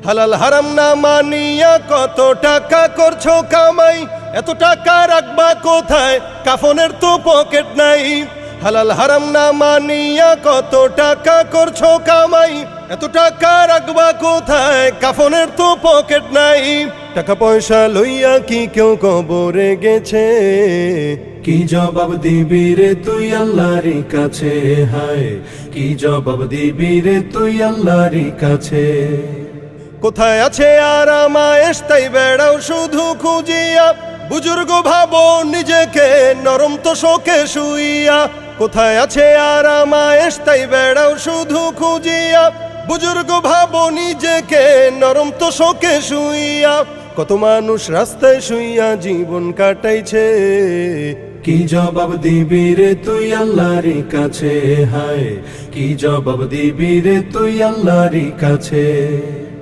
হালাল হারাম না মানিয়া কত টাকা করছো কামাই, এত টাকা রাখবা কোথায়, কাফনের তো পকেট নাই। হালাল হারাম না মানিয়া কত টাকা করছো কামাই, এত টাকা রাখবা কোথায়, কাফনের তো পকেট নাই। টাকা পয়সা লইয়া কি কেউ কবরে গেছে, কি জবাব দিবি রে তুই আল্লাহর কাছে, হায় কি জবাব দিবি রে তুই আল্লাহর কাছে। কোথায় আছে আরাম আয়েশ তাই বেড়াও শুধু খুঁজিয়া, বুজুর্গ ভাবো নিজেকে নরম তো শোকে শুইয়া। কোথায় আছে আরাম আয়েশ তাই বেড়াও শুধু খুঁজিয়া, বুজুর্গ ভাবো নিজেকে নরম তো শোকে শুইয়া। কত মানুষ রাস্তায় শুইয়া জীবন কাটাইছে, কি জবাব দিবি রে তুই আল্লাহর কাছে, হায় কি জবাব দিবি রে তুই আল্লাহর কাছে।